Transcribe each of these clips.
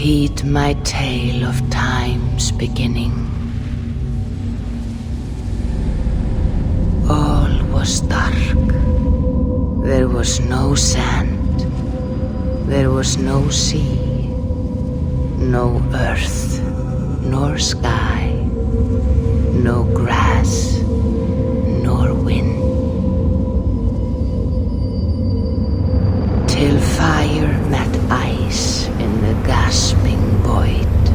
Heed my tale of time's beginning. All was dark. There was no sand. There was no sea. No earth, nor sky. No grass, nor wind. Till fire met ice in the gasping void.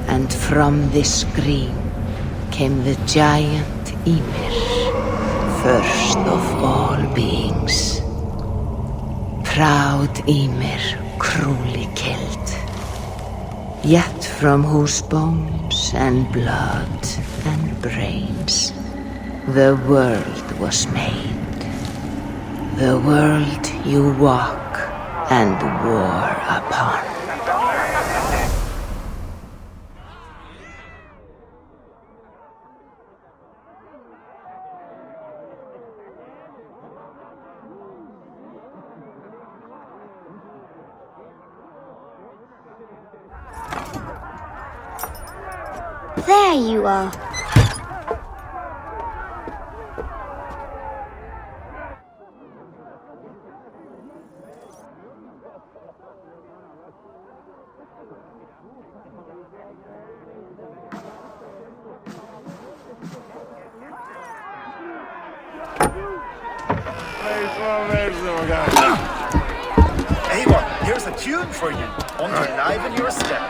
And from this scream came the giant Ymir, first of all beings. Proud Ymir, cruelly killed, yet from whose bones and blood and brains the world was made. The world you walk and war upon. There you are. Eivor, here's a tune for you. On to enliven your step.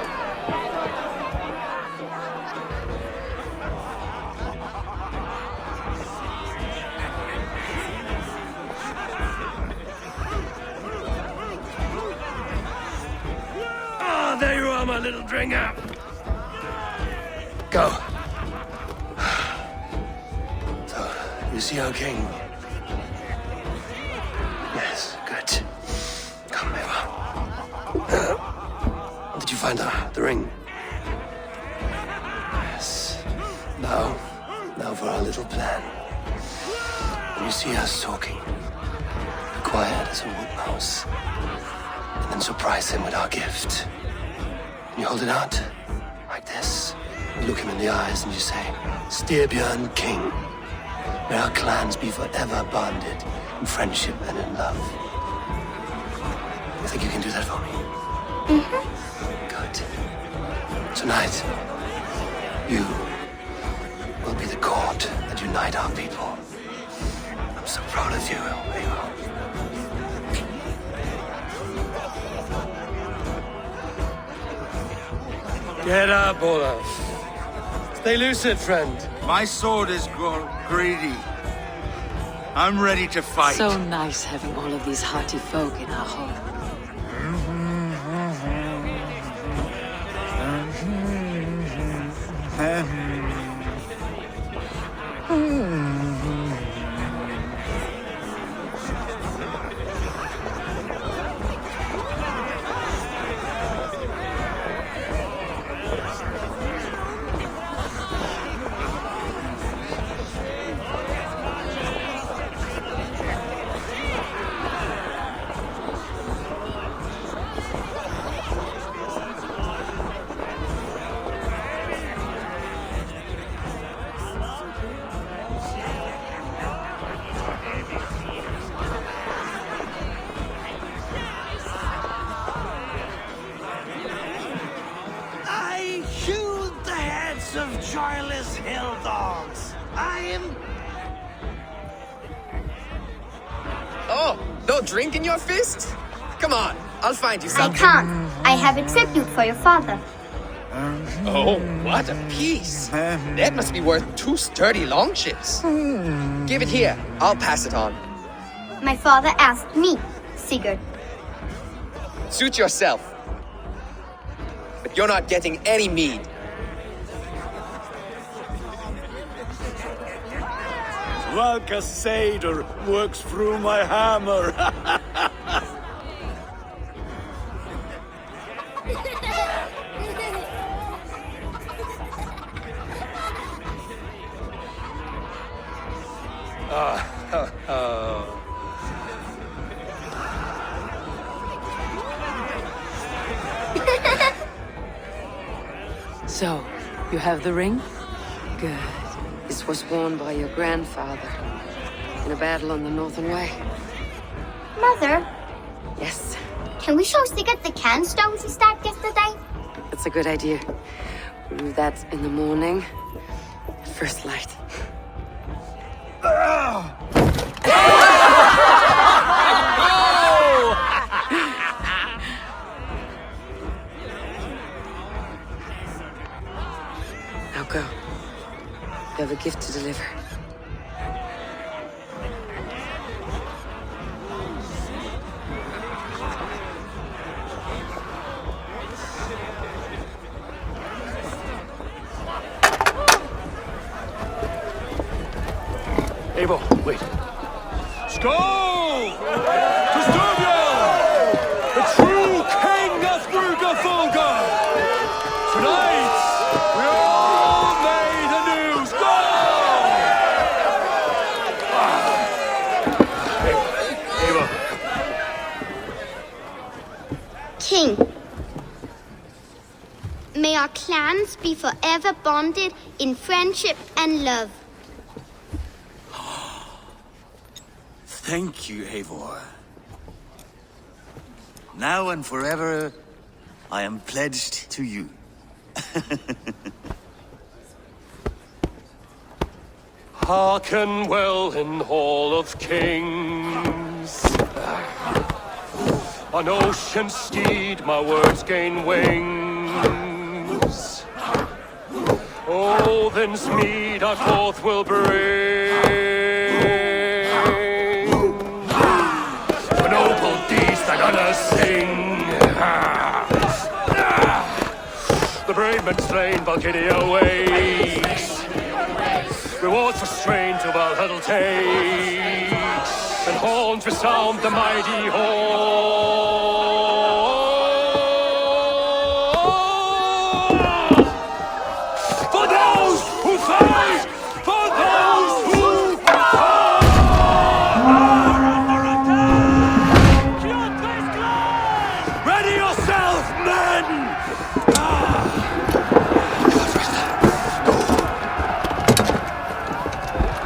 Ah, there you are, my little dringer. Go. So, you see our king? Yes, good. Come, Eivor. Did you find the ring? Yes. Now for our little plan. When you see us talking, be quiet as a wood mouse, and then surprise him with our gift. And you hold it out, like this. You look him in the eyes and you say, Styrbjörn King, may our clans be forever bonded in friendship and in love. You think you can do that for me? Mm-hmm. Good. Tonight, you will be the cord that unite our people. I'm so proud of you, Eivor. Get up, Olaf. Stay lucid, friend. My sword is grown greedy. I'm ready to fight. So nice having all of these hearty folk in our home. Of joyless hill dogs. I am... Oh, no drink in your fist? Come on, I'll find you I something. can't. I have a tribute for your father. Oh, what a piece. That must be worth 2 sturdy longships. Give it here, I'll pass it on. My father asked me, Sigurd. Suit yourself. But you're not getting any mead. Valka Seder works through my hammer. So, you have the ring? Good. This was worn by your grandfather in a battle on the Northern Way. Mother, Yes, can we show Sigurd the canstones he stacked yesterday? that's a good idea. We'll do that in the morning. At first light. Now go. You have a gift to deliver. Eivor, wait. Skål! To Sturmjord! The true king of Bruggerfolga! Tonight, we all made anew. Skål! Eivor. King, may our clans be forever bonded in friendship and love. Thank you, Eivor. Now and forever, I am pledged to you. Hearken well in Hall of Kings. On ocean steed my words gain wings. Odin's mead I forth will bring. For noble deeds the gunners sing. The brave men slain Valkyria waits. Rewards for strain to Valhalla takes, and horns resound the mighty horn. For those who fight, for those who fight. Ready yourself, men!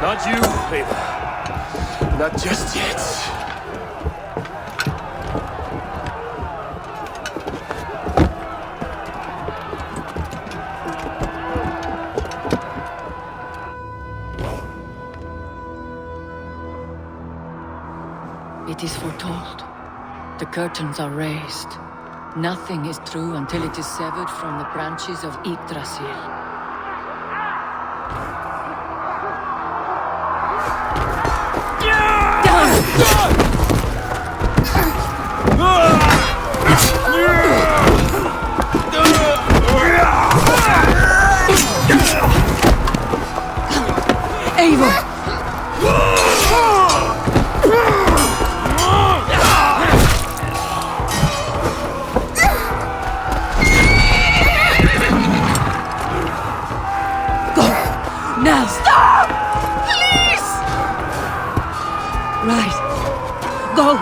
Not you, Eivor. Not just yet. It is foretold. The curtains are raised. Nothing is true until it is severed from the branches of Yggdrasil. Eivor! Go! Now! Stop! Please! Right. Go!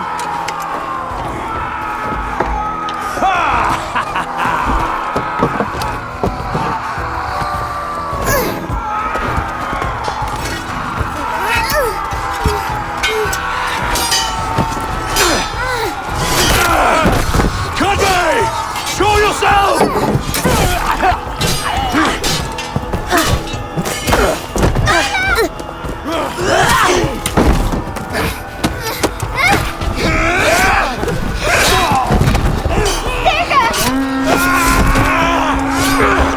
Show yourself!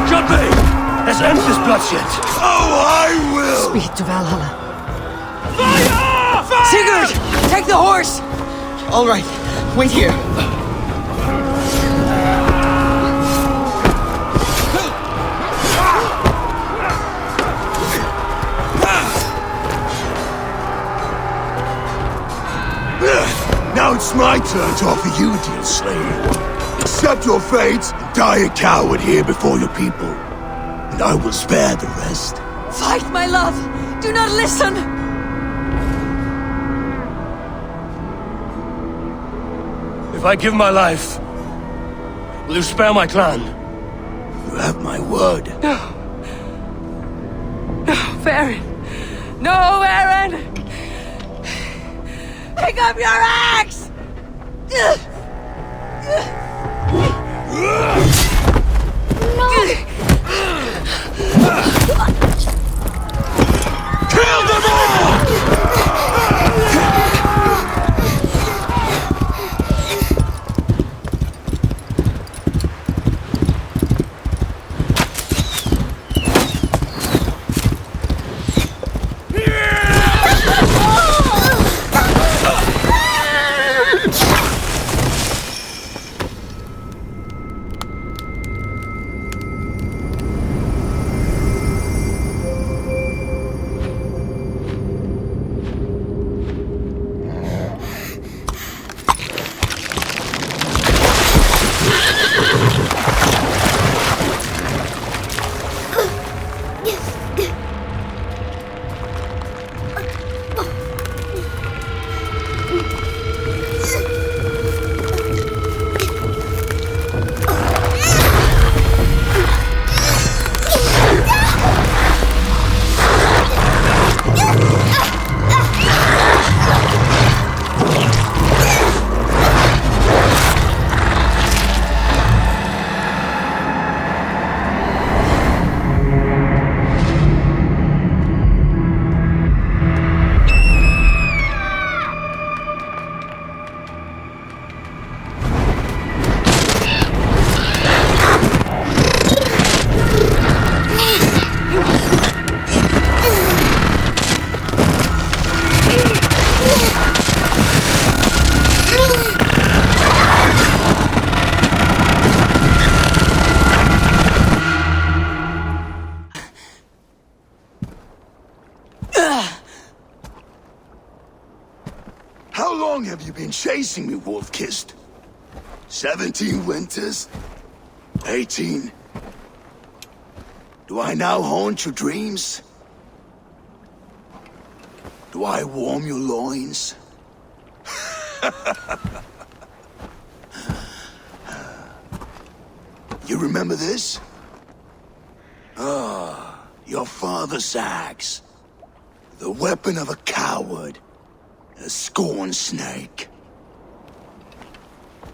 Judge! Let's end this bloodshed. Oh, I will! Speed to Valhalla. Fire! Fire! Sigurd! Take the horse! All right, wait here. Now it's my turn to offer you, dear slave. Accept your fate and die a coward here before your people. And I will spare the rest. Fight, my love! Do not listen! If I give my life, will you spare my clan? You have my word. No. No, Baron. No, Baron! Pick up your axe! No! Kill them all! How long have you been chasing me, Wolf-Kissed? 17 winters? 18? Do I now haunt your dreams? Do I warm your loins? You remember this? Ah, your father's axe. The weapon of a coward. A scorned snake.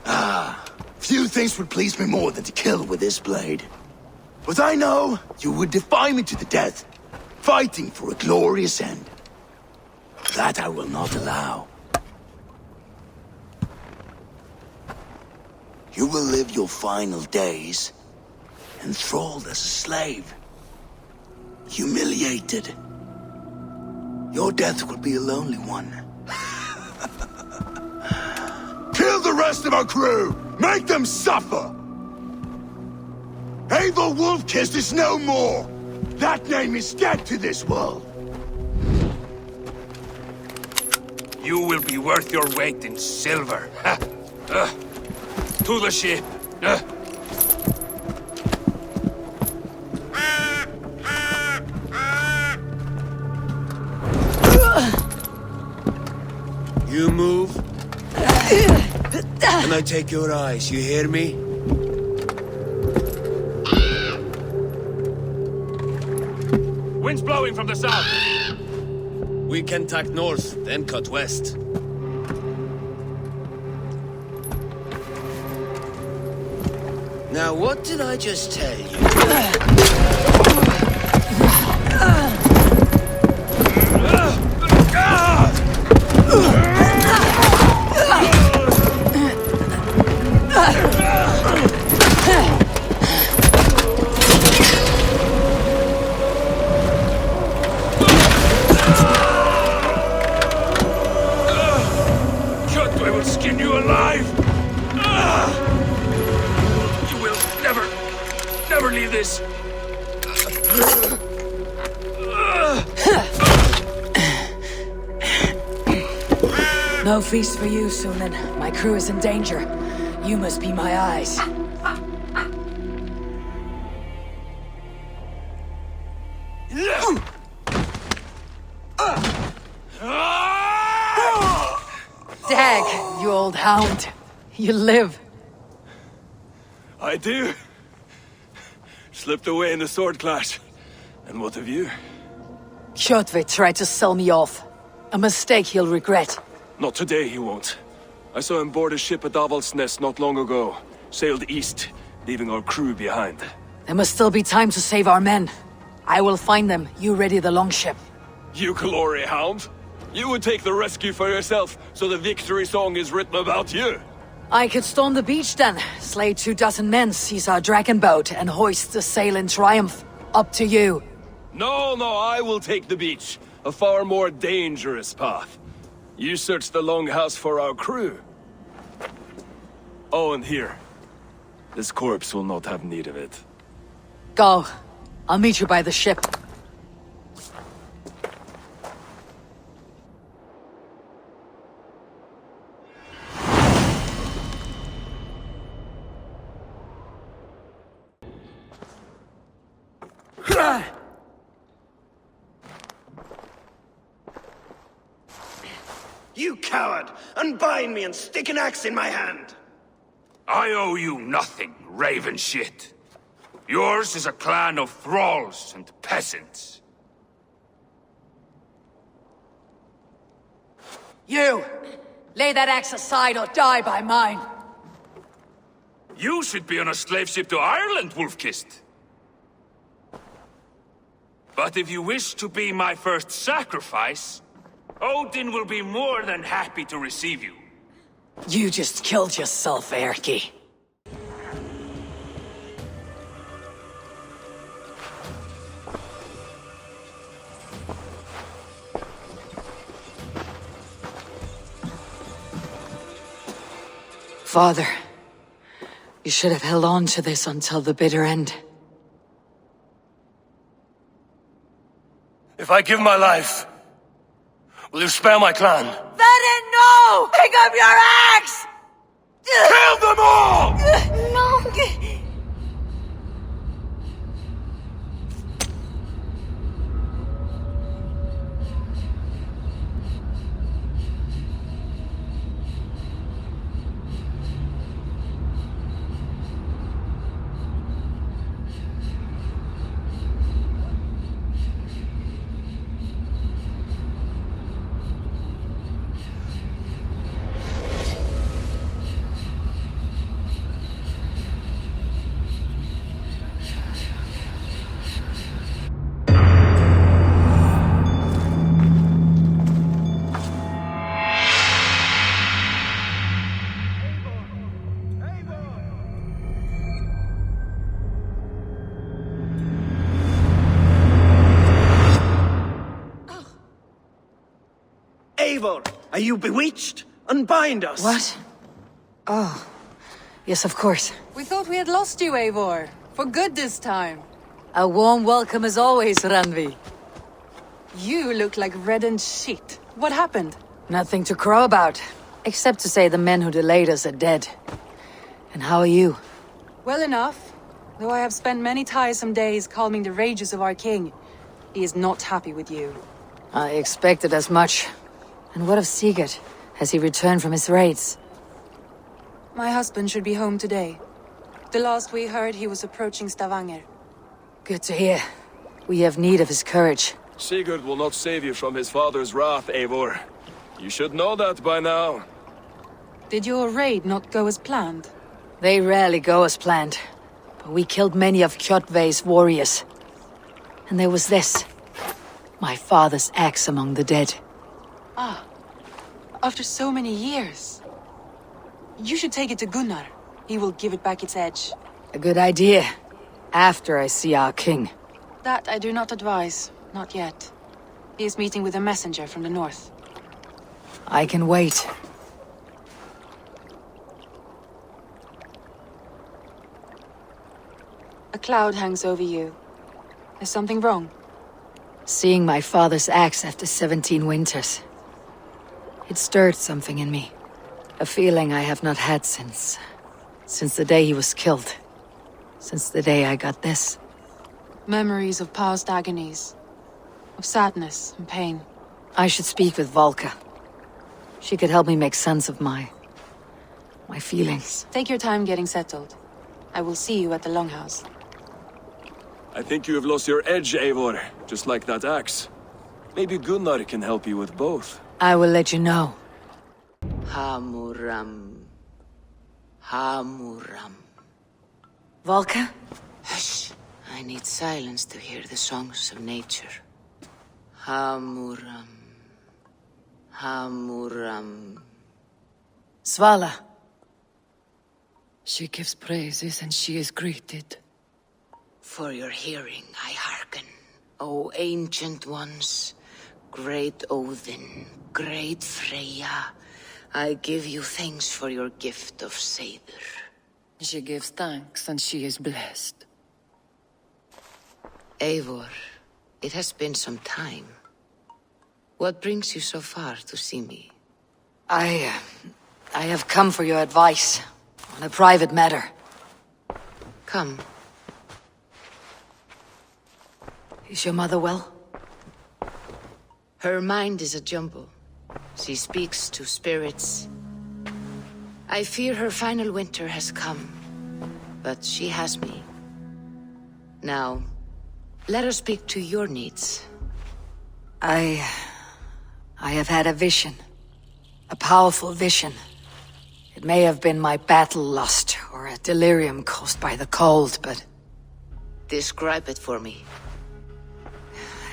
Ah, few things would please me more than to kill with this blade. But I know you would defy me to the death, fighting for a glorious end. That I will not allow. You will live your final days enthralled as a slave, humiliated. Your death will be a lonely one. Kill the rest of our crew! Make them suffer! Eivor Wolf-Kissed is no more! That name is dead to this world! You will be worth your weight in silver. To the ship. You move, and I take your eyes, you hear me? Wind's blowing from the south. We can tack north, then cut west. Now, what did I just tell you? I will skin you alive! You will never leave this! No feast for you, Sunan. My crew is in danger. You must be my eyes. Dag, you old hound. You live. I do. Slipped away in the sword clash. And what of you? Kjotve tried to sell me off. A mistake he'll regret. Not today, he won't. I saw him board a ship at Avaldsnes not long ago. Sailed east, leaving our crew behind. There must still be time to save our men. I will find them. You ready the longship. You glory hound? You would take the rescue for yourself, so the victory song is written about you. I could storm the beach then, slay 24 men, seize our dragon boat, and hoist the sail in triumph. Up to you. No, I will take the beach. A far more dangerous path. You search the longhouse for our crew. Oh, and here. This corpse will not have need of it. Go. I'll meet you by the ship. You coward! Unbind me and stick an axe in my hand! I owe you nothing, raven shit. Yours is a clan of thralls and peasants. You! Lay that axe aside or die by mine! You should be on a slave ship to Ireland, Wolf-Kissed. But if you wish to be my first sacrifice, Odin will be more than happy to receive you. You just killed yourself, Erki. Father, you should have held on to this until the bitter end. If I give my life, will you spare my clan? Verin, no! Pick up your axe! Kill them all! No! Eivor, are you bewitched? Unbind us! What? Oh. Yes, of course. We thought we had lost you, Eivor. For good this time. A warm welcome as always, Ranvi. You look like reddened shit. What happened? Nothing to crow about, except to say the men who delayed us are dead. And how are you? Well enough. Though I have spent many tiresome days calming the rages of our king. He is not happy with you. I expected as much. And what of Sigurd? Has he returned from his raids? My husband should be home today. The last we heard, he was approaching Stavanger. Good to hear. We have need of his courage. Sigurd will not save you from his father's wrath, Eivor. You should know that by now. Did your raid not go as planned? They rarely go as planned. But we killed many of Kjotve's warriors. And there was this. My father's axe among the dead. Ah. After so many years. You should take it to Gunnar. He will give it back its edge. A good idea. After I see our king. That I do not advise. Not yet. He is meeting with a messenger from the north. I can wait. A cloud hangs over you. Is something wrong? Seeing my father's axe after 17 winters. It stirred something in me. A feeling I have not had since the day he was killed. Since the day I got this. Memories of past agonies. Of sadness and pain. I should speak with Valka. She could help me make sense of my feelings. Take your time getting settled. I will see you at the Longhouse. I think you have lost your edge, Eivor, just like that axe. Maybe Gunnar can help you with both. I will let you know. Hamuram. Hamuram. Volka? Hush. I need silence to hear the songs of nature. Hamuram. Hamuram. Svala. She gives praises and she is greeted. For your hearing I hearken, O ancient ones, great Odin, great Freyja. I give you thanks for your gift of Seiður. She gives thanks and she is blessed. Eivor, it has been some time. What brings you so far to see me? I have come for your advice on a private matter. Come. Is your mother well? Her mind is a jumble. She speaks to spirits. I fear her final winter has come, but she has me. Now, let us speak to your needs. I have had a vision. A powerful vision. It may have been my battle lust, or a delirium caused by the cold, but... Describe it for me.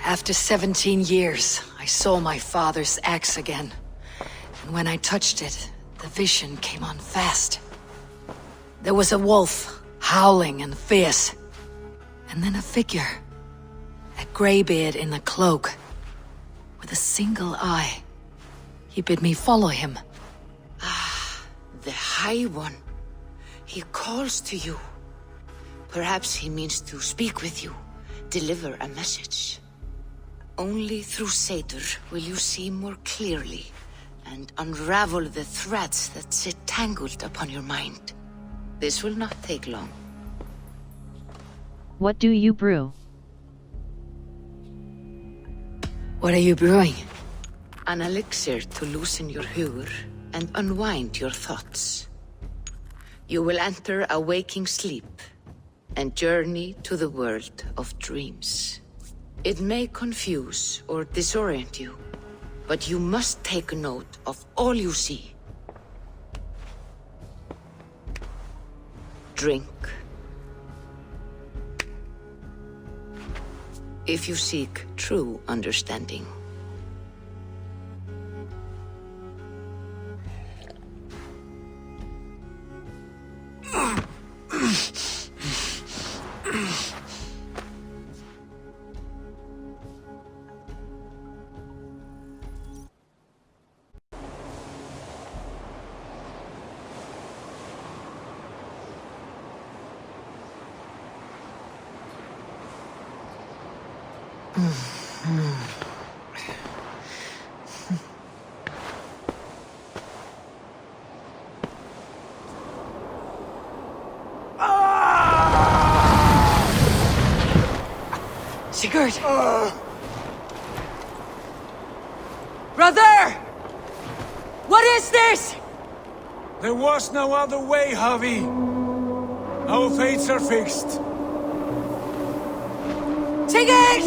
After 17 years, I saw my father's axe again. And when I touched it, the vision came on fast. There was a wolf, howling and fierce. And then a figure. A greybeard in a cloak. With a single eye. He bid me follow him. Ah, the High One. He calls to you. Perhaps he means to speak with you, deliver a message. Only through Seiður will you see more clearly and unravel the threads that sit tangled upon your mind. This will not take long. What do you brew? What are you brewing? An elixir to loosen your hugur and unwind your thoughts. You will enter a waking sleep and journey to the world of dreams. It may confuse or disorient you, but you must take note of all you see. Drink. If you seek true understanding. Sigurd! Brother! What is this? There was no other way, Javi. Our fates are fixed. Sigurd!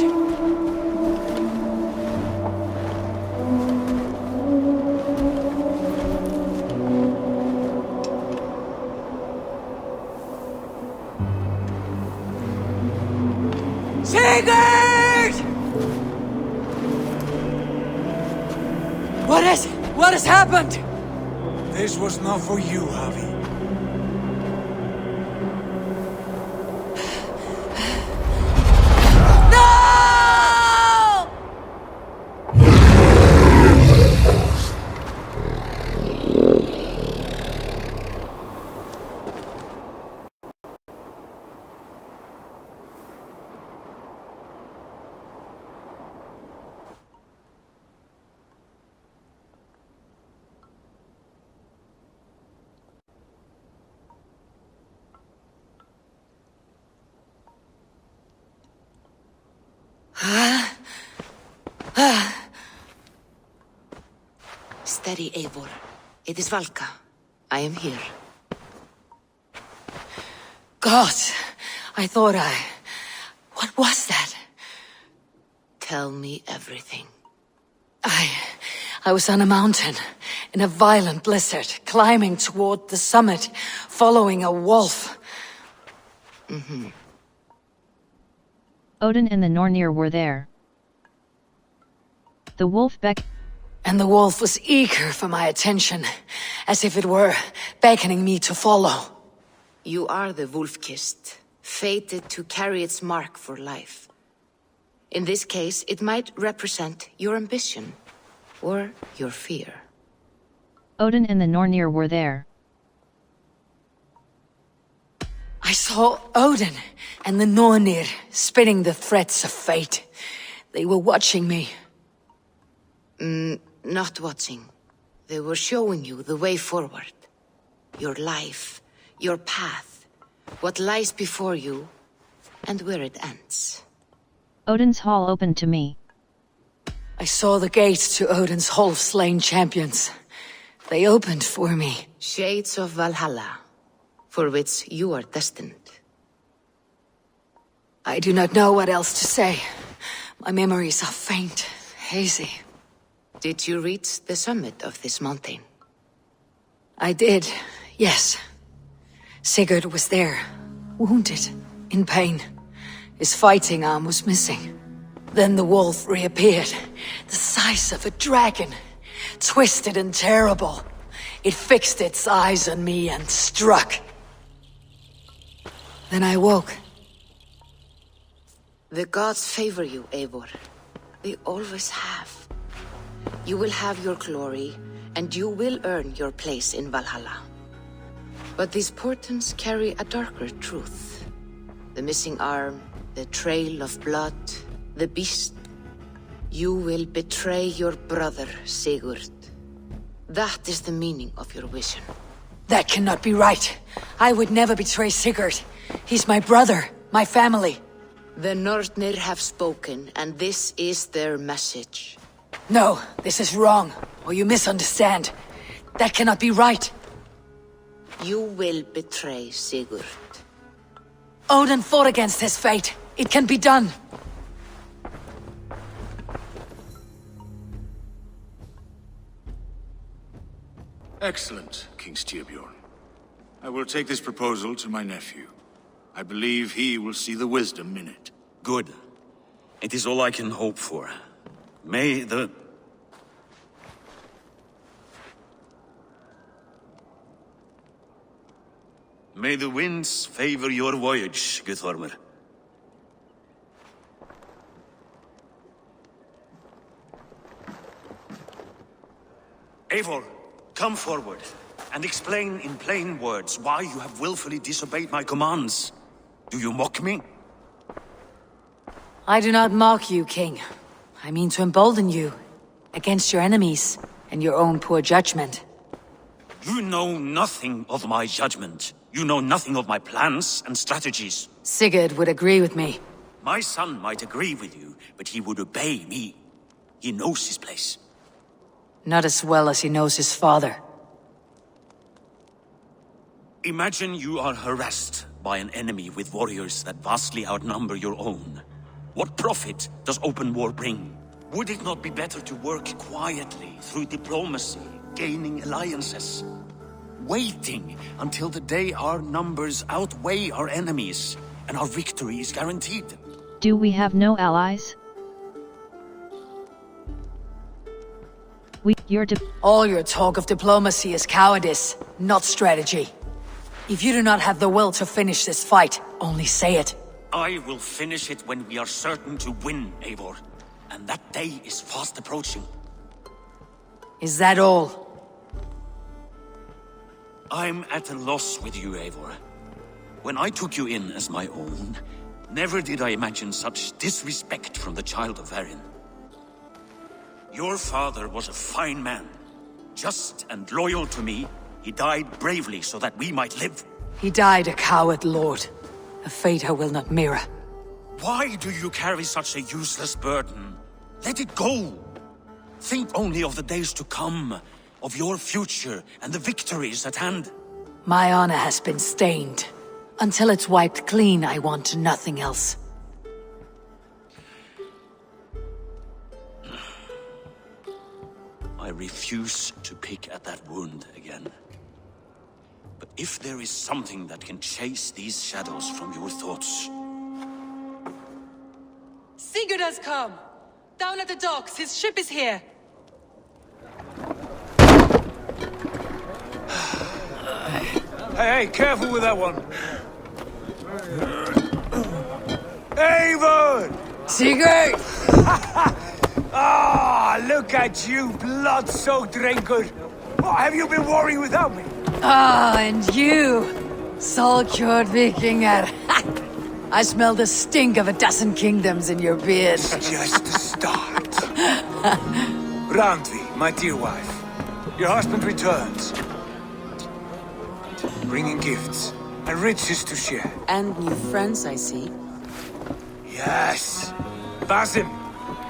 Sigurd! What has happened? This was not for you, Javi. Steady, Eivor. It is Valka. I am here. God, I thought What was that? Tell me everything. I was on a mountain, in a violent blizzard, climbing toward the summit, following a wolf. Odin and the Nornir were there. The wolf And the wolf was eager for my attention, as if it were beckoning me to follow. You are the wolf-kissed, fated to carry its mark for life. In this case, it might represent your ambition, or your fear. Odin and the Nornir were there. I saw Odin and the Nornir spinning the threads of fate. They were watching me. Not watching. They were showing you the way forward. Your life, your path, what lies before you, and where it ends. Odin's hall opened to me. I saw the gates to Odin's Hall of Slain Champions. They opened for me. Shades of Valhalla, for which you are destined. I do not know what else to say. My memories are faint, hazy. Did you reach the summit of this mountain? I did, yes. Sigurd was there, wounded, in pain. His fighting arm was missing. Then the wolf reappeared, the size of a dragon, twisted and terrible. It fixed its eyes on me and struck. Then I woke. The gods favor you, Eivor. They always have. You will have your glory, and you will earn your place in Valhalla. But these portents carry a darker truth. The missing arm, the trail of blood, the beast. You will betray your brother, Sigurd. That is the meaning of your vision. That cannot be right. I would never betray Sigurd. He's my brother, my family. The Nornir have spoken, and this is their message. No, this is wrong, or you misunderstand. That cannot be right. You will betray Sigurd. Odin fought against his fate. It can be done. Excellent, King Styrbjorn. I will take this proposal to my nephew. I believe he will see the wisdom in it. Good. It is all I can hope for. May the winds favor your voyage, Guthormr. Eivor, come forward, and explain in plain words why you have willfully disobeyed my commands. Do you mock me? I do not mock you, King. I mean to embolden you, against your enemies, and your own poor judgment. You know nothing of my judgment. You know nothing of my plans and strategies. Sigurd would agree with me. My son might agree with you, but he would obey me. He knows his place. Not as well as he knows his father. Imagine you are harassed by an enemy with warriors that vastly outnumber your own. What profit does open war bring? Would it not be better to work quietly, through diplomacy, gaining alliances? Waiting until the day our numbers outweigh our enemies, and our victory is guaranteed. Do we have no allies? All your talk of diplomacy is cowardice, not strategy. If you do not have the will to finish this fight, only say it. I will finish it when we are certain to win, Eivor. And that day is fast approaching. Is that all? I'm at a loss with you, Eivor. When I took you in as my own, never did I imagine such disrespect from the child of Varin. Your father was a fine man. Just and loyal to me, he died bravely so that we might live. He died a coward, Lord. A fate I will not mirror. Why do you carry such a useless burden? Let it go! Think only of the days to come, of your future and the victories at hand. My honor has been stained. Until it's wiped clean, I want nothing else. refuse to pick at that wound again. But if there is something that can chase these shadows from your thoughts... Sigurd has come! Down at the docks, his ship is here! Hey, careful with that one! Eivor! Sigurd! Ah, look at you, blood-soaked drinker! What have you been worrying without me? Ah, and you, soul-cured Vikinger. I smell the stink of a dozen kingdoms in your beard. It's just the start. Randvi, my dear wife, your husband returns. Bringing gifts and riches to share. And new friends, I see. Yes. Basim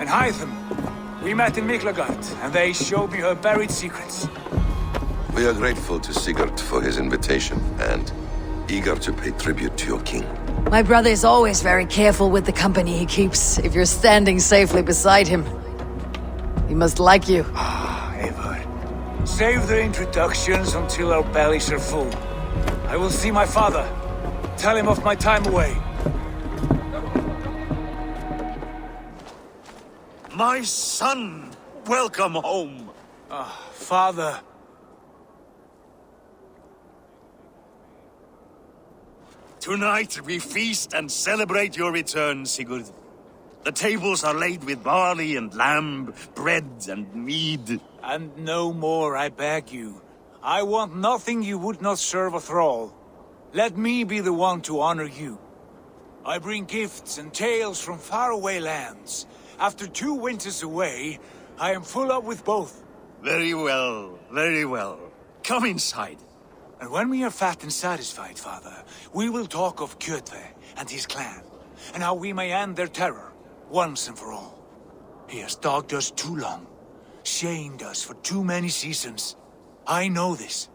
and Hytham. We met in Miklagard, and they showed me her buried secrets. We are grateful to Sigurd for his invitation, and eager to pay tribute to your king. My brother is always very careful with the company he keeps, if you're standing safely beside him. He must like you. Ah, Eivor. Save the introductions until our bellies are full. I will see my father. Tell him of my time away. My son! Welcome home! Ah, father. Tonight we feast and celebrate your return, Sigurd. The tables are laid with barley and lamb, bread and mead. And no more, I beg you. I want nothing you would not serve a thrall. Let me be the one to honor you. I bring gifts and tales from faraway lands. After 2 winters away, I am full up with both. Very well, very well. Come inside. And when we are fat and satisfied, father, we will talk of Kjotve and his clan, and how we may end their terror, once and for all. He has dogged us too long, shamed us for too many seasons. I know this.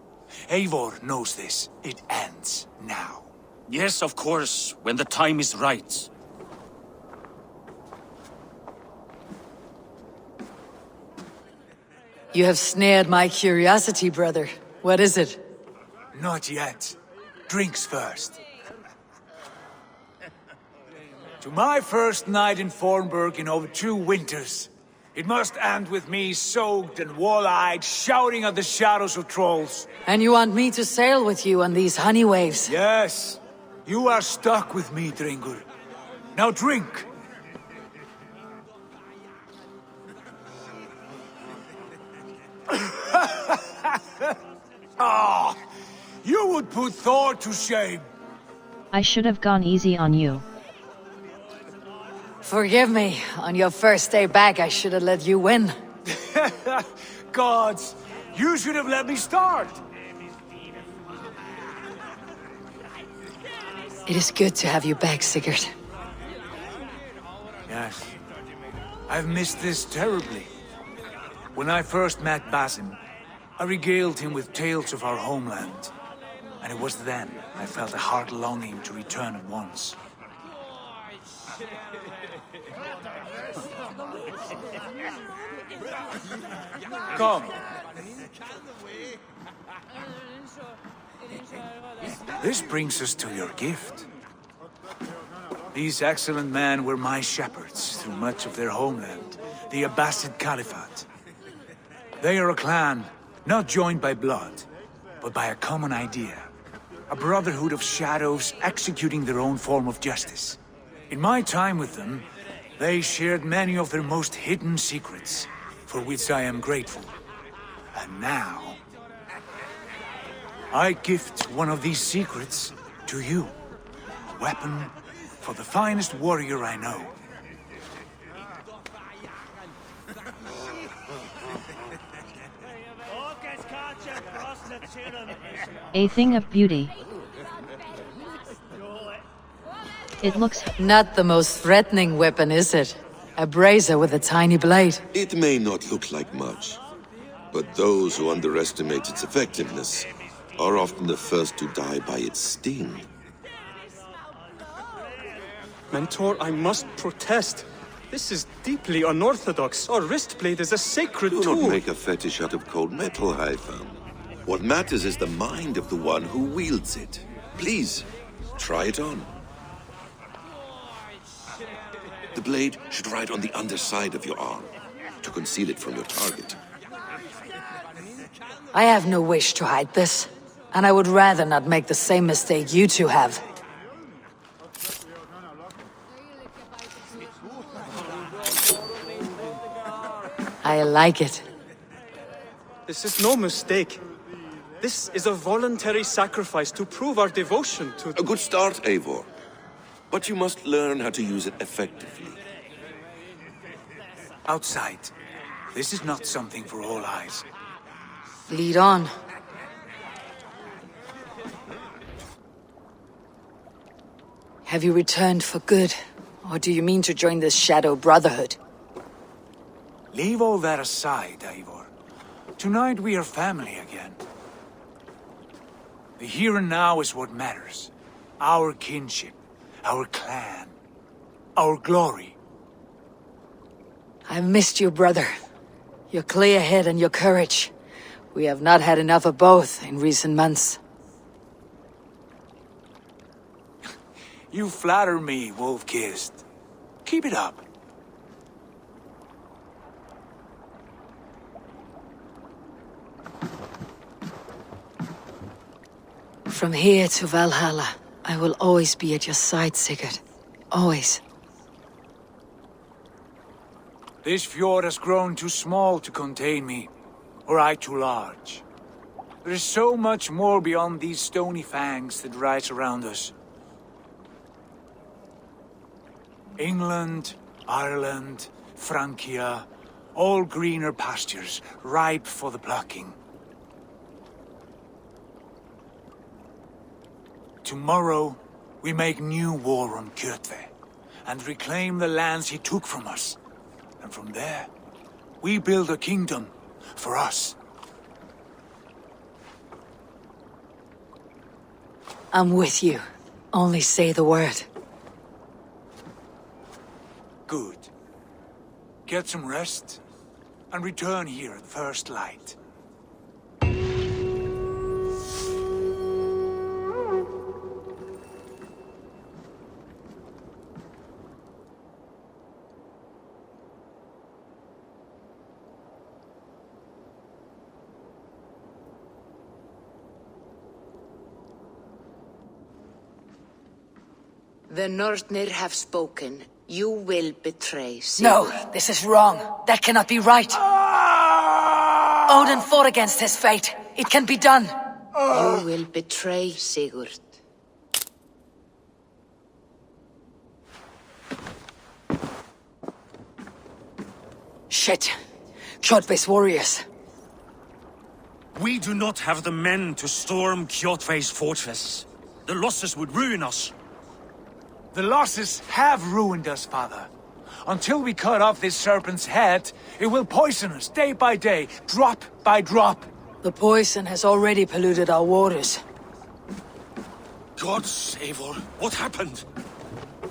Eivor knows this. It ends now. Yes, of course, when the time is right. You have snared my curiosity, brother. What is it? Not yet. Drinks first. To my first night in Fornburg in over 2 winters. It must end with me soaked and wall-eyed, shouting at the shadows of trolls. And you want me to sail with you on these honey waves? Yes. You are stuck with me, Dringur. Now drink. Ah, you would put Thor to shame. I should have gone easy on you. Forgive me. On your first day back, I should have let you win. Gods, you should have let me start. It is good to have you back, Sigurd. Yes. I've missed this terribly. When I first met Basim, I regaled him with tales of our homeland. And it was then I felt a heart longing to return at once. Come. This brings us to your gift. These excellent men were my shepherds through much of their homeland, the Abbasid Caliphate. They are a clan, not joined by blood, but by a common idea. A brotherhood of shadows executing their own form of justice. In my time with them, they shared many of their most hidden secrets, for which I am grateful. And now, I gift one of these secrets to you. A weapon for the finest warrior I know. A thing of beauty. It looks... Not the most threatening weapon, is it? A brazier with a tiny blade. It may not look like much, but those who underestimate its effectiveness are often the first to die by its sting. Mentor, I must protest. This is deeply unorthodox. Our wristblade is a sacred Do tool. not make a fetish out of cold metal, Eivor. What matters is the mind of the one who wields it. Please, try it on. The blade should ride on the underside of your arm, to conceal it from your target. I have no wish to hide this, and I would rather not make the same mistake you two have. I like it. This is no mistake. This is a voluntary sacrifice to prove our devotion to... A good start, Eivor. But you must learn how to use it effectively. Outside. This is not something for all eyes. Lead on. Have you returned for good? Or do you mean to join this Shadow Brotherhood? Leave all that aside, Eivor. Tonight we are family again. The here and now is what matters. Our kinship, our clan, our glory. I've missed you, brother. Your clear head and your courage. We have not had enough of both in recent months. You flatter me, wolf-kissed. Keep it up. From here to Valhalla, I will always be at your side, Sigurd. Always. This fjord has grown too small to contain me, or I too large. There is so much more beyond these stony fangs that rise around us. England, Ireland, Francia, all greener pastures, ripe for the plucking. Tomorrow, we make new war on Kjotve, and reclaim the lands he took from us. And from there, we build a kingdom for us. I'm with you. Only say the word. Good. Get some rest, and return here at first light. The Northnir have spoken. You will betray Sigurd. No, this is wrong. That cannot be right. Odin fought against his fate. It can be done. You will betray Sigurd. Shit. Kjotve's warriors. We do not have the men to storm Kjotve's fortress. The losses would ruin us. The losses have ruined us, father. Until we cut off this serpent's head, it will poison us day by day, drop by drop. The poison has already polluted our waters. Gods, Eivor, what happened?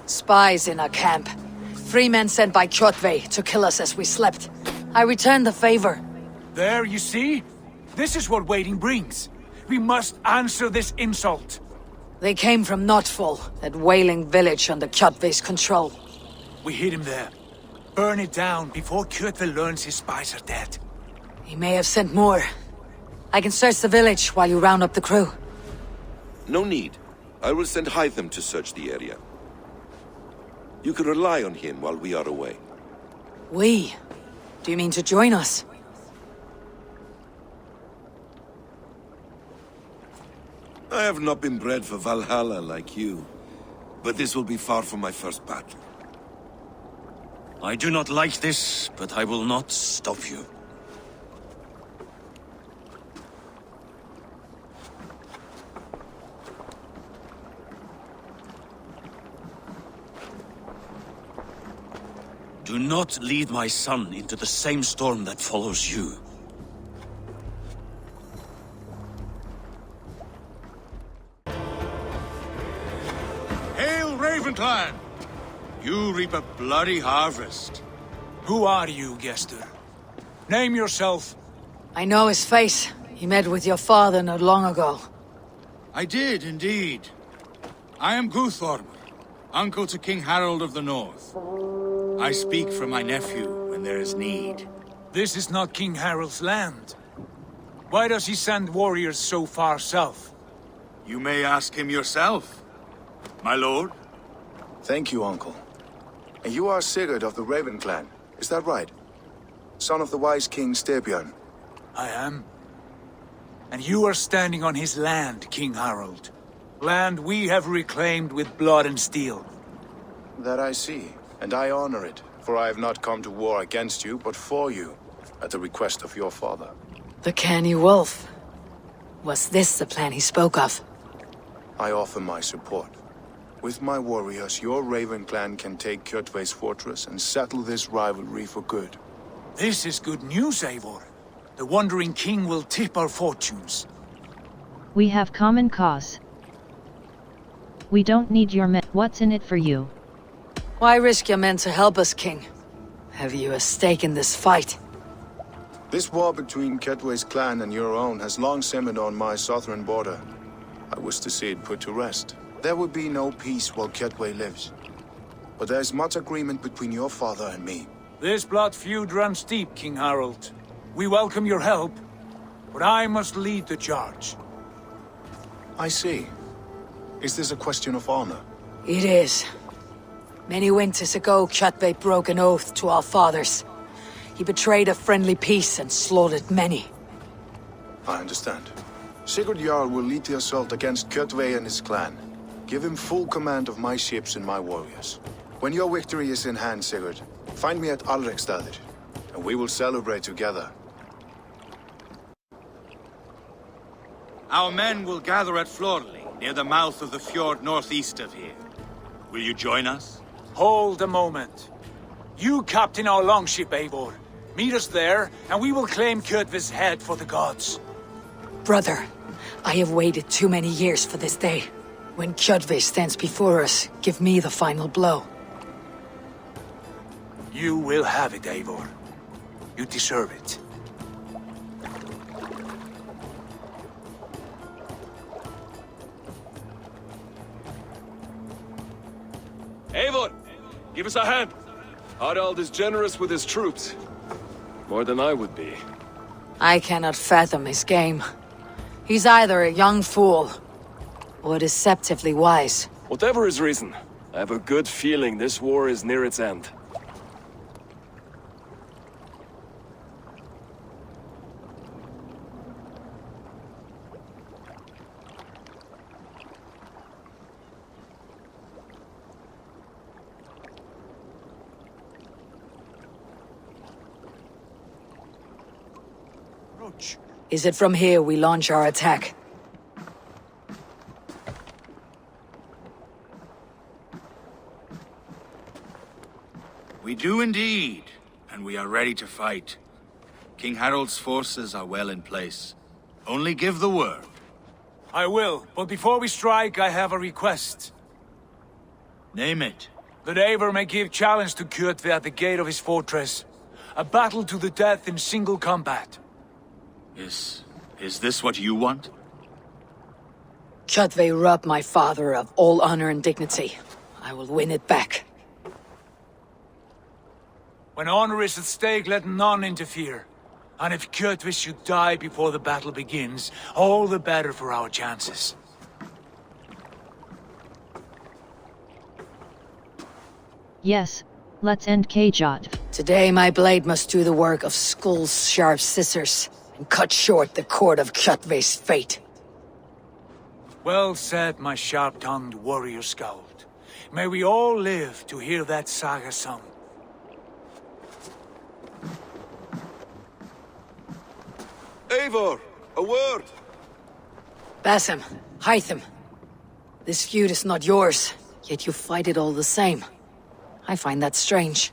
Spies in our camp. 3 men sent by Kjotve to kill us as we slept. I returned the favor. There, you see? This is what waiting brings. We must answer this insult. They came from Notfall, that whaling village under Kjotve's control. We hid him there. Burn it down before Kjotve learns his spies are dead. He may have sent more. I can search the village while you round up the crew. No need. I will send Hytham to search the area. You can rely on him while we are away. We? Do you mean to join us? I have not been bred for Valhalla like you, but this will be far from my first battle. I do not like this, but I will not stop you. Do not lead my son into the same storm that follows you. Hail Ravenclan! You reap a bloody harvest. Who are you, Gester? Name yourself. I know his face. He met with your father not long ago. I did, indeed. I am Guthorm, uncle to King Harold of the North. I speak for my nephew when there is need. This is not King Harold's land. Why does he send warriors so far south? You may ask him yourself, my lord. Thank you, uncle. And you are Sigurd of the Raven clan, is that right? Son of the wise King Styrbjörn. I am. And you are standing on his land, King Harold. Land we have reclaimed with blood and steel. That I see, and I honor it, for I have not come to war against you, but for you, at the request of your father. The canny wolf. Was this the plan he spoke of? I offer my support. With my warriors, your Raven clan can take Kjotve's fortress and settle this rivalry for good. This is good news, Eivor. The Wandering King will tip our fortunes. We have common cause. We don't need your men. What's in it for you? Why risk your men to help us, King? Have you a stake in this fight? This war between Kjotve's clan and your own has long simmered on my southern border. I wish to see it put to rest. There would be no peace while Kjotve lives. But there's much agreement between your father and me. This blood feud runs deep, King Harold. We welcome your help, but I must lead the charge. I see. Is this a question of honor? It is. Many winters ago, Kjotve broke an oath to our fathers. He betrayed a friendly peace and slaughtered many. I understand. Sigurd Jarl will lead the assault against Kjotve and his clan. Give him full command of my ships and my warriors. When your victory is in hand, Sigurd, find me at Alrekstadir, and we will celebrate together. Our men will gather at Florli, near the mouth of the fjord northeast of here. Will you join us? Hold a moment. You captain our longship, Eivor. Meet us there, and we will claim Kjotve's head for the gods. Brother, I have waited too many years for this day. When Kjotve stands before us, give me the final blow. You will have it, Eivor. You deserve it. Eivor, give us a hand. Harald is generous with his troops. More than I would be. I cannot fathom his game. He's either a young fool, or deceptively wise. Whatever his reason, I have a good feeling this war is near its end. Is it from here we launch our attack? We do indeed, and we are ready to fight. King Harold's forces are well in place. Only give the word. I will, but before we strike, I have a request. Name it. That Eivor may give challenge to Kjotve at the gate of his fortress. A battle to the death in single combat. Is this what you want? Kjotve robbed my father of all honor and dignity. I will win it back. When honor is at stake, let none interfere. And if Kjotve should die before the battle begins, all the better for our chances. Yes, let's end Kjot. Today my blade must do the work of Skull's sharp scissors, and cut short the cord of Kjotve's fate. Well said, my sharp-tongued warrior scout. May we all live to hear that saga sung. Eivor, a word! Basim, Hytham. This feud is not yours, yet you fight it all the same. I find that strange.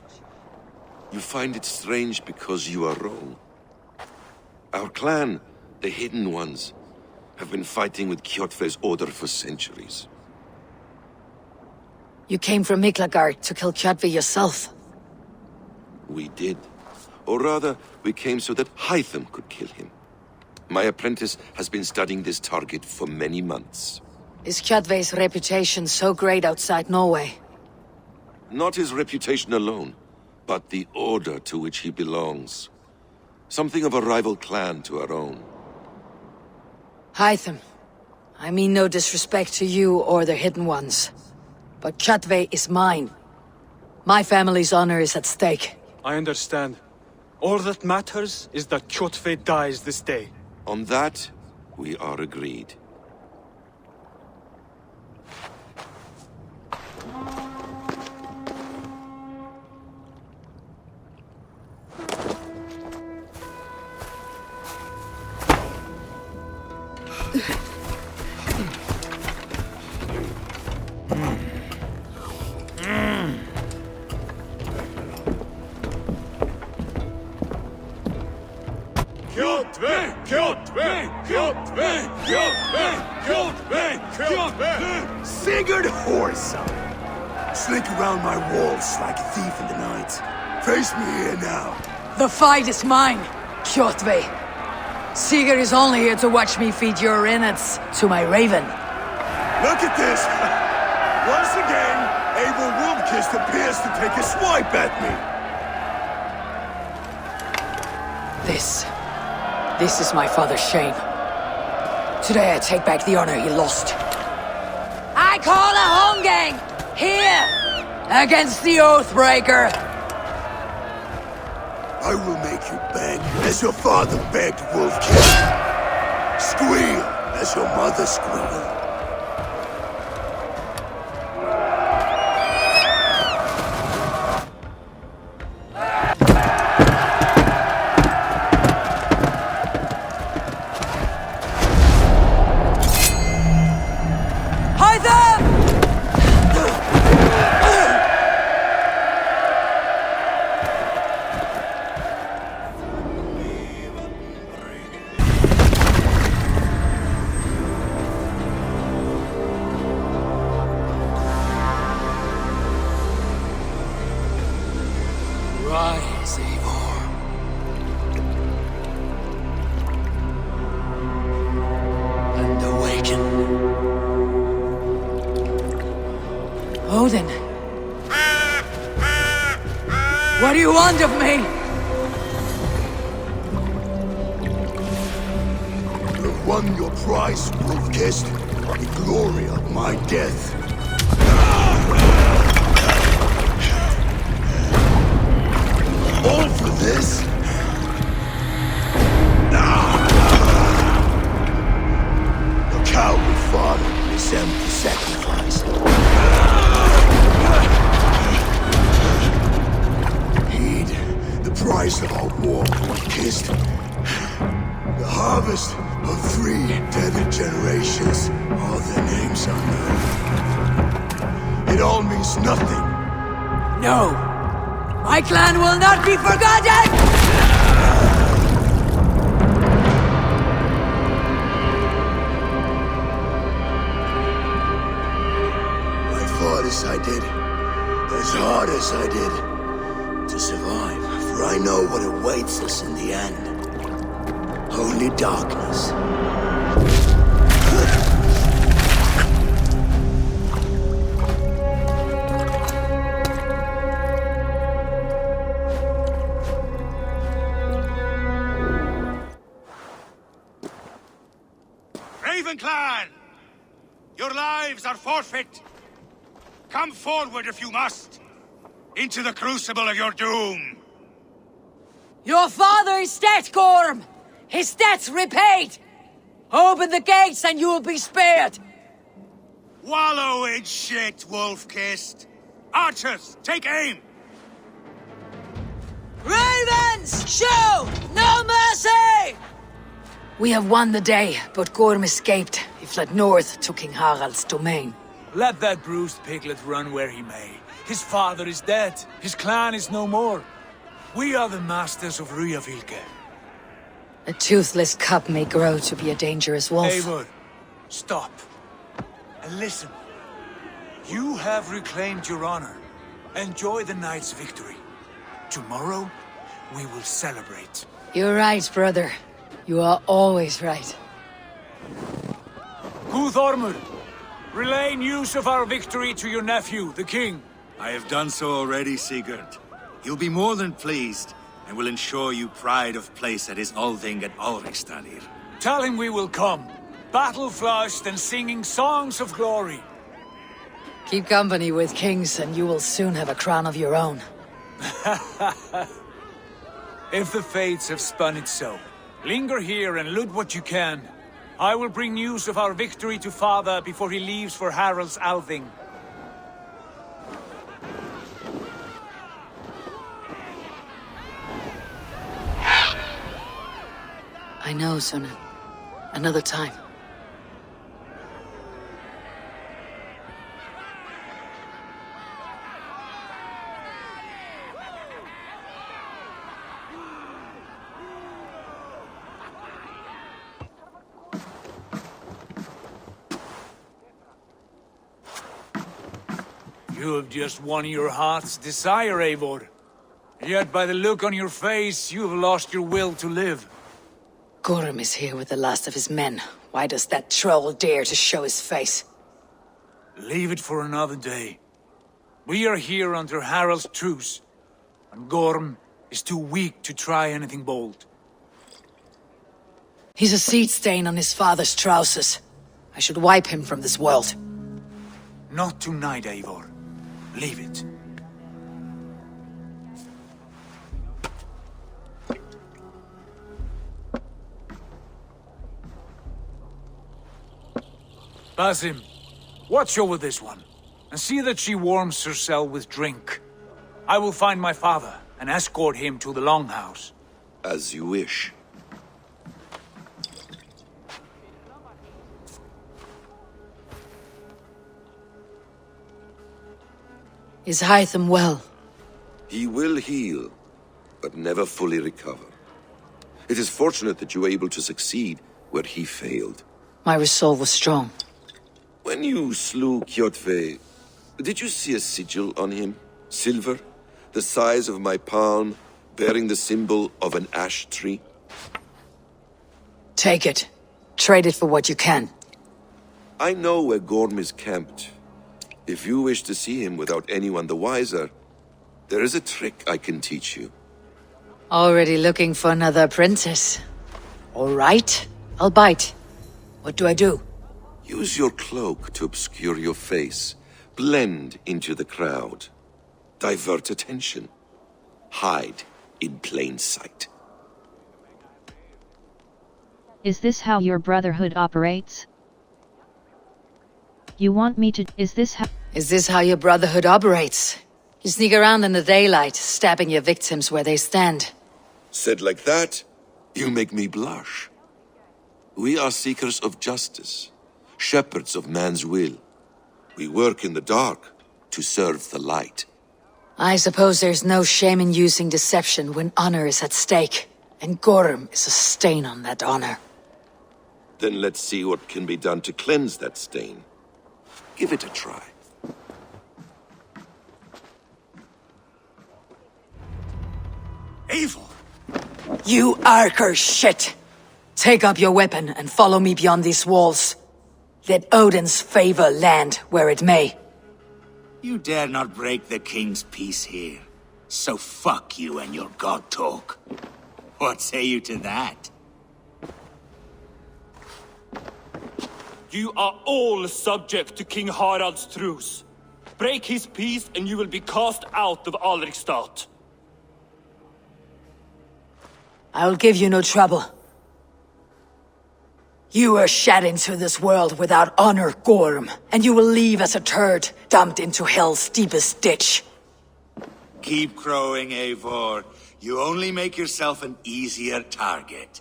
You find it strange because you are wrong. Our clan, the Hidden Ones, have been fighting with Kjotve's order for centuries. You came from Miklagard to kill Kjotve yourself. We did. Or rather, we came so that Hytham could kill him. My apprentice has been studying this target for many months. Is Kjotve's reputation so great outside Norway? Not his reputation alone, but the order to which he belongs. Something of a rival clan to our own. Hytham, I mean no disrespect to you or the Hidden Ones, but Kjotve is mine. My family's honor is at stake. I understand. All that matters is that Kjotve dies this day. On that, we are agreed. Sigurd Horsa! Slink around my walls like a thief in the night. Face me here now. The fight is mine, Kjotve. Sigurd is only here to watch me feed your innards to my raven. Look at this! Once again, Eivor Wolfkist appears to take a swipe at me. This is my father's shame. Today I take back the honor he lost. I call a Holmgang! Here! Against the Oathbreaker! I will make you beg as your father begged Wolfkist. Squeal as your mother squealed. Rise, Eivor. And awaken. Odin. What do you want of me? You have won your prize, Wolfkist. The glory of my death. All for this? Your coward father is empty sacrifice. Heed the price of our war, Wolfkist. The harvest of 3 dead generations, all their names unknown. It all means nothing. No! My clan will not be forgotten! I fought as I did, as hard as I did, to survive, for I know what awaits us in the end. Only darkness. Clan! Your lives are forfeit! Come forward if you must! Into the crucible of your doom! Your father is dead, Gorm! His debt's repaid! Open the gates and you will be spared! Wallow in shit, Wolfkist! Archers, take aim! Ravens! Show no mercy! We have won the day, but Gorm escaped. He fled north to King Harald's domain. Let that bruised piglet run where he may. His father is dead. His clan is no more. We are the masters of Ryafylke. A toothless cub may grow to be a dangerous wolf. Eivor, stop. And listen. You have reclaimed your honor. Enjoy the night's victory. Tomorrow, we will celebrate. You're right, brother. You are always right. Guthormur, relay news of our victory to your nephew, the king. I have done so already, Sigurd. He'll be more than pleased, and will ensure you pride of place at his Althing at Ulrichstadir. Tell him we will come, battle-flushed and singing songs of glory. Keep company with kings, and you will soon have a crown of your own. If the fates have spun it so, linger here and loot what you can. I will bring news of our victory to father before he leaves for Harald's Althing. I know, Sunan. Another time. You have just won your heart's desire, Eivor. Yet by the look on your face, you have lost your will to live. Gorm is here with the last of his men. Why does that troll dare to show his face? Leave it for another day. We are here under Harald's truce, and Gorm is too weak to try anything bold. He's a seed stain on his father's trousers. I should wipe him from this world. Not tonight, Eivor. Leave it. Basim, watch over this one, and see that she warms herself with drink. I will find my father and escort him to the Longhouse. As you wish. Is Hytham well? He will heal, but never fully recover. It is fortunate that you were able to succeed where he failed. My resolve was strong. When you slew Kjotve, did you see a sigil on him? Silver, the size of my palm, bearing the symbol of an ash tree? Take it. Trade it for what you can. I know where Gorm is camped. If you wish to see him without anyone the wiser, there is a trick I can teach you. Already looking for another apprentice. All right, I'll bite. What do I do? Use your cloak to obscure your face. Blend into the crowd. Divert attention. Hide in plain sight. Is this how your brotherhood operates? You want me to— Is this how your brotherhood operates? You sneak around in the daylight, stabbing your victims where they stand. Said like that, you make me blush. We are seekers of justice, shepherds of man's will. We work in the dark to serve the light. I suppose there's no shame in using deception when honor is at stake, and Gorm is a stain on that honor. Then let's see what can be done to cleanse that stain. Give it a try. Eivor! You Arker shit! Take up your weapon and follow me beyond these walls. Let Odin's favor land where it may. You dare not break the king's peace here. So fuck you and your god talk. What say you to that? You are all subject to King Harald's truce. Break his peace and you will be cast out of Alrikstad. I'll give you no trouble. You were shed into this world without honor, Gorm, and you will leave as a turd, dumped into hell's deepest ditch. Keep crowing, Eivor. You only make yourself an easier target.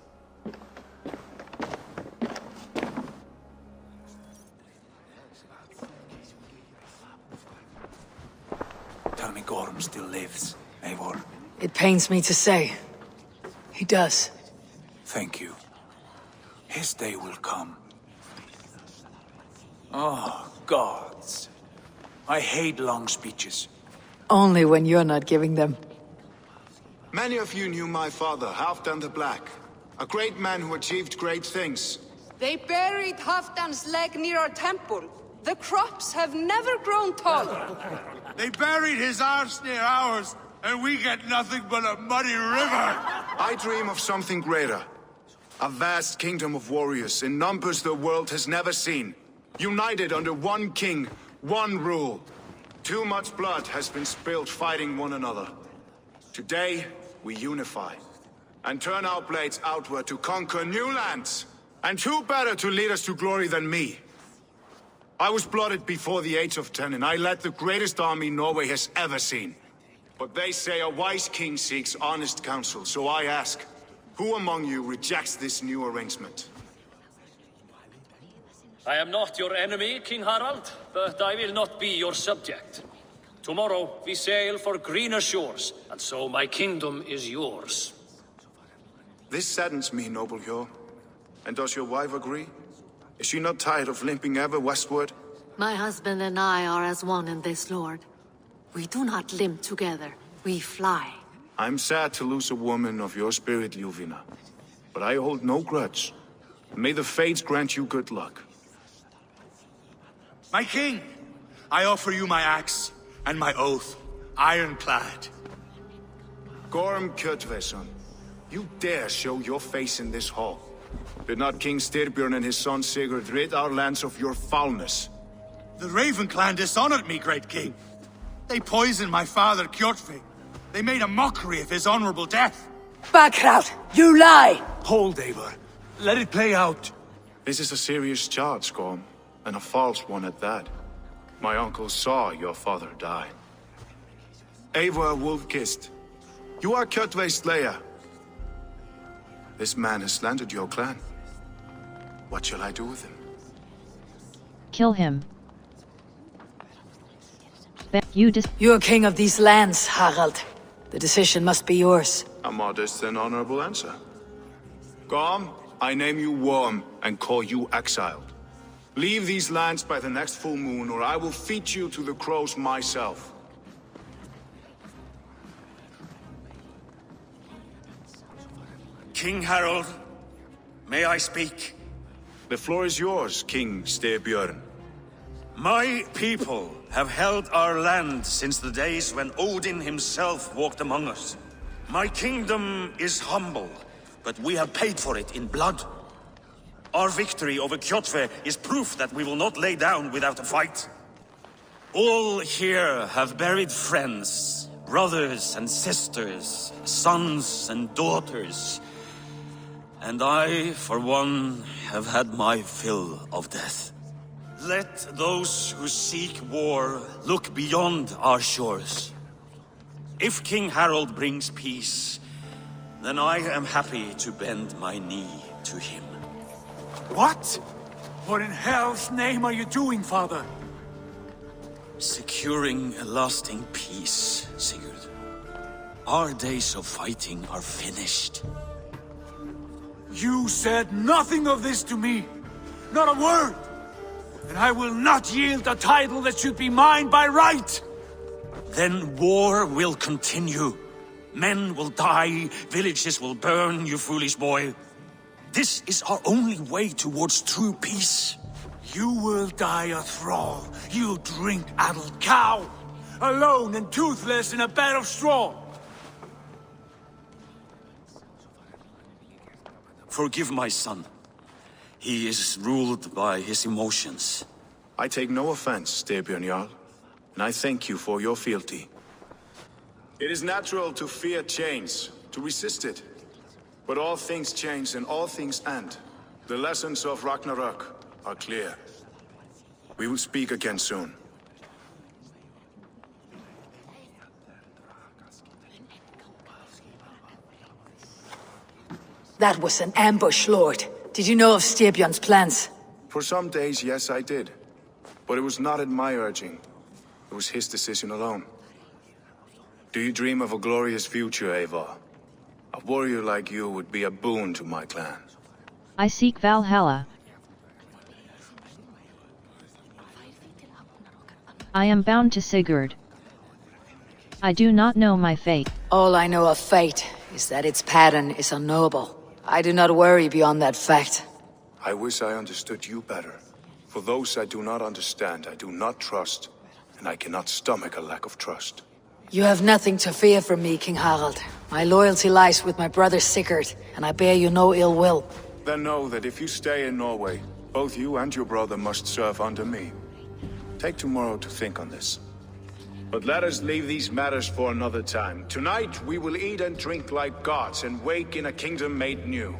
Tell me Gorm still lives, Eivor. It pains me to say. He does. Thank you. His day will come. Oh, gods. I hate long speeches. Only when you're not giving them. Many of you knew my father, Halfdan the Black. A great man who achieved great things. They buried Halfdan's leg near our temple. The crops have never grown taller. They buried his arse near ours, and we get nothing but a muddy river. I dream of something greater. A vast kingdom of warriors in numbers the world has never seen. United under one king, one rule. Too much blood has been spilled fighting one another. Today, we unify. And turn our blades outward to conquer new lands. And who better to lead us to glory than me? I was blooded before the age of 10, and I led the greatest army Norway has ever seen. But they say a wise king seeks honest counsel, so I ask, who among you rejects this new arrangement? I am not your enemy, King Harald, but I will not be your subject. Tomorrow we sail for greener shores, and so my kingdom is yours. This saddens me, noble Hjor. And does your wife agree? Is she not tired of limping ever westward? My husband and I are as one in this, Lord. We do not limp together, we fly. I'm sad to lose a woman of your spirit, Ljuvina. But I hold no grudge. May the fates grant you good luck. My king, I offer you my axe and my oath, ironclad. Gorm Kjotveson, you dare show your face in this hall. Did not King Styrbjörn and his son Sigurd rid our lands of your foulness? The Raven clan dishonored me, great king. They poisoned my father, Kjotve. They made a mockery of his honorable death. Backhout! You lie! Hold, Eivor. Let it play out. This is a serious charge, Gorm, and a false one at that. My uncle saw your father die. Eivor Wolf-Kissed, you are Kjotve's slayer. This man has slandered your clan. What shall I do with him? Kill him. You're king of these lands, Harald. The decision must be yours. A modest and honorable answer. Gorm, I name you Worm and call you exiled. Leave these lands by the next full moon, or I will feed you to the crows myself. King Harald, may I speak? The floor is yours, King Styrbjörn. My people have held our land since the days when Odin himself walked among us. My kingdom is humble, but we have paid for it in blood. Our victory over Kjotve is proof that we will not lay down without a fight. All here have buried friends, brothers and sisters, sons and daughters. And I, for one, have had my fill of death. Let those who seek war look beyond our shores. If King Harald brings peace, then I am happy to bend my knee to him. What? What in hell's name are you doing, father? Securing a lasting peace, Sigurd. Our days of fighting are finished. You said nothing of this to me. Not a word. And I will not yield a title that should be mine by right. Then war will continue. Men will die, villages will burn, you foolish boy. This is our only way towards true peace. You will die a thrall, you drink-addled cow. Alone and toothless in a bed of straw. Forgive my son. He is ruled by his emotions. I take no offense, Styrbjörn Jarl, and I thank you for your fealty. It is natural to fear change, to resist it. But all things change and all things end. The lessons of Ragnarök are clear. We will speak again soon. That was an ambush, Lord. Did you know of Styrbjörn's plans? For some days, yes, I did. But it was not at my urging. It was his decision alone. Do you dream of a glorious future, Eivor? A warrior like you would be a boon to my clan. I seek Valhalla. I am bound to Sigurd. I do not know my fate. All I know of fate is that its pattern is unknowable. I do not worry beyond that fact. I wish I understood you better. For those I do not understand, I do not trust, and I cannot stomach a lack of trust. You have nothing to fear from me, King Harald. My loyalty lies with my brother Sigurd, and I bear you no ill will. Then know that if you stay in Norway, both you and your brother must serve under me. Take tomorrow to think on this. But let us leave these matters for another time. Tonight, we will eat and drink like gods and wake in a kingdom made new.